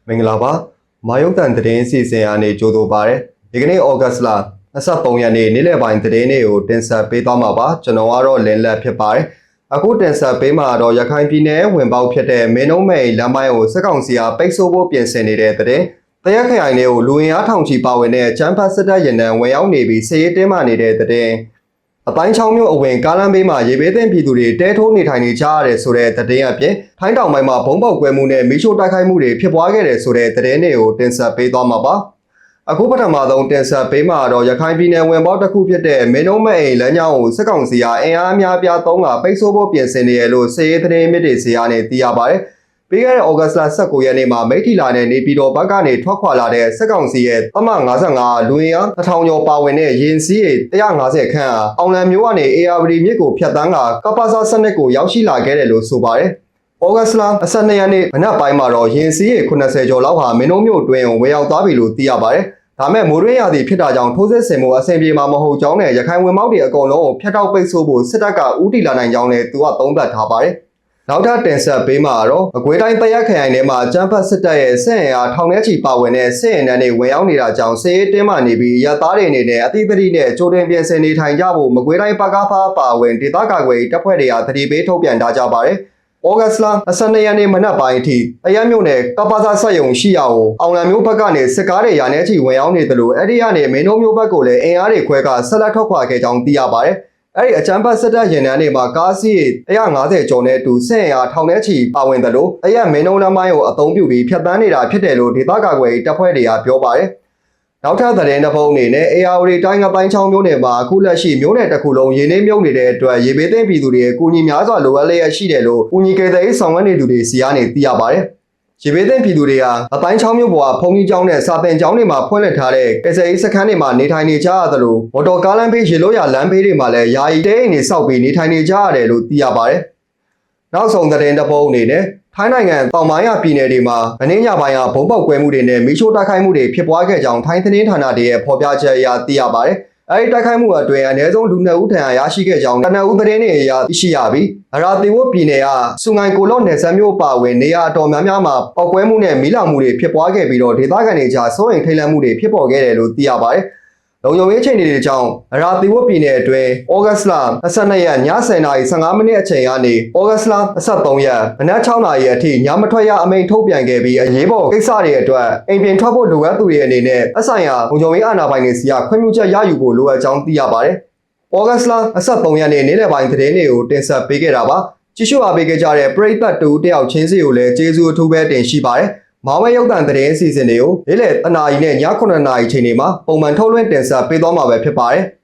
မင်္ဂလာပါမာယုတ်တန်သတင်းစီစဉ်အားနေကြိုးဆိုပါရယ်ဒီကနေ့ဩဂတ်စ်လ23ရက်နေ့နေ့လယ်ပိုင်းသတင်းတွေကိုတင်ဆက်ပေးသွားမှာပါကျွန်တော်ကတော့လင်းလက်ဖြစ်ပါတယ်အခုတင်ဆက်ပေးမှာတော့ရခိုင်ပြည်နယ်ဝင်ပေါက်ဖြစ်တဲ့မင်းနှုံးမိန်လမ်းပိုင်းကိုစစ်ကောင်စီအားပိတ်ဆို့ဖို့ပြင်ဆင်နေတဲ့သတင်းတရက်ခရိုင်တွေကိုလူဝင်အားထောင်ချီပါဝင်တဲ့ချမ်းဖတ်စစ်တပ်ရန်တန်းဝင်ရောက်နေပြီးစစ်ရေးတင်းမာနေတဲ့သတင်းအပိုင်း6မြို့အဝင်ကားလမ်းဘေးမှာရေဘေးသင့်ပြည်သူတွေတဲထိုးနေထိုင်နေကြရတယ်ဆိုတဲ့သတင်းအပြင်ထိုင်းတောင်ပိုင်းမှာဘုံပေါက်ကွဲမှုနဲ့မီးရှို့တိုက်ခိုက်မှုတွေဖြစ်ပွားခဲ့တယ်ဆိုတဲ့သတင်းတွေကိုတင်ဆက်ပေးသွားမှာပါအခုပထမဆုံးတင်ဆက်ပေးမှာတော့ရခိုင်ပြည်နယ်ဝင်ပေါက်တစ်ခုဖြစ်တဲ့မင်းနှုံးမဲ့အိမ်လမ်းကြောင်းကိုစစ်ကောင်စီကအင်အားအများပြားသုံးကပိတ်ဆို့ဖို့ပြင်ဆင်နေရလို့စစ်ရေးသတင်းမြစ်တွေစီအားနဲ့သိရပါတယ်ပြီးခဲ့တဲ့ဩဂတ်စ်လ19ရက်နေ့မှာမိထီလာနဲ့နေပြည်တော်ဘက်ကနေထွက်ခွာလာတဲ့စစ်ကောင်စီရဲ့တမ55လူဝင်အား1000ကျော်ပါဝင်တဲ့ရင်စီးရေ150ခန့်အားအောင်လံမျိုးကနေ AR မြစ်ကိုဖြတ်တန်းကကပ္ပစာစနစ်ကိုရောက်ရှိလာခဲ့တယ်လို့ဆိုပါတယ်။ဩဂတ်စ်လ12ရက်နေ့မနက်ပိုင်းမှာတော့ရင်စီးရေ80ကျော်လောက်ဟာမင်းနှုံးမြို့တွင်းကိုဝင်ရောက်သွားပြီလို့သိရပါတယ်။ဒါမဲ့မိုးရွေးရာသီဖြစ်တာကြောင့်ထိုးစစ်ဆင်မှုအဆင်ပြေမှာမဟုတ်ကြောင်းနဲ့ရခိုင်ဝင်မောက်တွေအကုန်လုံးကိုဖျက်တောက်ပိတ်ဆို့ဖို့စစ်တပ်ကဦးတည်လာနိုင်ကြောင်းလည်းသူကသုံးသပ်ထားပါတယ်။နောက်ထပ်တင်ဆက်ပေးမှာတော့အကွေးတိုင်းတရက်ခရိုင်ထဲမှာကျန်းဖတ်စစ်တပ်ရဲ့စစ်အင်အားထောင်ထဲချီပါဝင်တဲ့စစ်အင်တန်းတွေဝင်ရောက်နေတာကြောင့်စစ်ရေးတင်းမာနေပြီးရသားတွေအနေနဲ့အသီးသတိနဲ့ကြိုတင်ပြင်ဆင်နေထိုင်ကြဖို့မကွေးတိုင်းပကဖားပါဝင်ဒေသကာကွယ်တပ်ဖွဲ့တွေဟာသတိပေးထုတ်ပြန်ထားကြပါတယ်။ဩဂတ်စ်လ12ရက်နေ့မနက်ပိုင်းအထိတရက်မြို့နယ်ကပ္ပစာဆက်ယုံရှိရာကိုအောင်လံမျိုးဘက်ကနေစစ်ကားတွေရာနဲ့ချီဝင်ရောက်နေတယ်လို့အဲ့ဒီကနေမင်းတို့မျိုးဘက်ကိုလည်းအင်အားတွေခွဲကဆက်လက်ထွက်ခွာခဲ့ကြောင်းသိရပါတယ်။အဲ့ဒီအချမ်းဖတ်စစ်တပ်ရင်တန်းတွေမှာကားစီး150ကျော်နဲ့အတူစစ်အင်အားထောင်ထဲချီပါဝင်တယ်လို့တရက်မင်းနှုံးလမ်းပိုင်းကိုအသုံးပြုပြီးဖျက်ဆီးနေတာဖြစ်တယ်လို့ဒေသကာကွယ်တပ်ဖွဲ့တွေကပြောပါတယ်။နောက်ထပ်သတင်းတစ်ပုဒ်အနေနဲ့ AR တိုင်းကပိုင်းချောင်းမျိုးနယ်မှာအခုလက်ရှိမျိုးနယ်တစ်ခုလုံးရေနှင်းမြုပ်နေတဲ့အတွက်ရေဘေးသင့်ပြည်သူတွေအကူအညီများစွာလိုအပ်လျက်ရှိတယ်လို့ဦးညီကေတဲ့ဆောင်ရွက်နေသူတွေစီကနေသိရပါတယ်။ရေဘေးသင့်ပြည်သူတွေဟာအပိုင်း6မြို့ပေါ်ကဖုန်ကြီးကျောင်းနဲ့စာသင်ကျောင်းတွေမှာဖွင့်လှစ်ထားတဲ့ကယ်ဆယ်ရေးစခန်းတွေမှာနေထိုင်နေကြရသလိုမော်တော်ကားလမ်းဘေးရေလို့ရလမ်းဘေးတွေမှာလည်းယာယီတဲအိမ်တွေစောက်ပြီးနေထိုင်နေကြရတယ်လို့သိရပါတယ်။နောက်ဆုံးသတင်းတစ်ပုဒ်အနေနဲ့ထိုင်းနိုင်ငံတောင်ပိုင်းရပြည်နယ်တွေမှာမင်းညပိုင်းကဘုံပေါက်ကွဲမှုတွေနဲ့မီးရှို့တိုက်ခိုက်မှုတွေဖြစ်ပွားခဲ့ကြောင်းထိုင်းသတင်းဌာနတွေရဲ့ဖော်ပြချက်အရသိရပါတယ်။အဲဒီတိုက်ခိုက်မှုအတွင်းအနည်းဆုံးလူ2ဦးထံရရှိခဲ့ကြောင်းကနဦးသတင်းတွေအရသိရှိရပြီးအရာတီဝတ်ပြည်နယ်ကစူငိုင်ကိုလော့နယ်စပ်မြို့ပါဝင်နေရာအတော်များများမှာပောက်ကွဲမှုနဲ့မီးလောင်မှုတွေဖြစ်ပွားခဲ့ပြီးတော့ဒေသခံတွေကြားစိုးရိမ်ထိတ်လန့်မှုတွေဖြစ်ပေါ်ခဲ့တယ်လို့သိရပါတယ်။လုံခြုံရေးအခြေအနေတွေကြောင့်အရာတီဝတ်ပြည်နယ်အတွင်းဩဂတ်စ်လ22ရက်ည10:15မိနစ်အချိန်ကနေဩဂတ်စ်လ23ရက်မနက်6နာရီအထိညမထွက်ရအမိန့်ထုတ်ပြန်ခဲ့ပြီးအရေးပေါ်ကိစ္စတွေအတွက်အိမ်ပြင်ထွက်ဖို့လိုအပ်သူတွေအနေနဲ့အဆိုင်ရာလုံခြုံရေးအာဏာပိုင်တွေစီကခွင့်ပြုချက်ရယူဖို့လိုအပ်ကြောင်းသိရပါတယ်။ဩဂတ်စ်လ23ရက်နေ့နေ့လယ်ပိုင်းသတင်းတွေကိုတင်ဆက်ပေးခဲ့တာပါ။ကြည့်ရှုအားပေးခဲ့ကြတဲ့ပရိသတ်တူတယောက်ချင်းစီကိုလည်းကျေးဇူးအထူးပဲတင်ရှိပါတယ်။မောင်ဝဲရုပ်သံသတင်းအစီအစဉ်တွေကိုနေ့လယ်တနာရီနဲ့ည9နာရီချိန်တွေမှာပုံမှန်ထုတ်လွှင့်တင်ဆက်ပေးသွားမှာပဲဖြစ်ပါတယ်။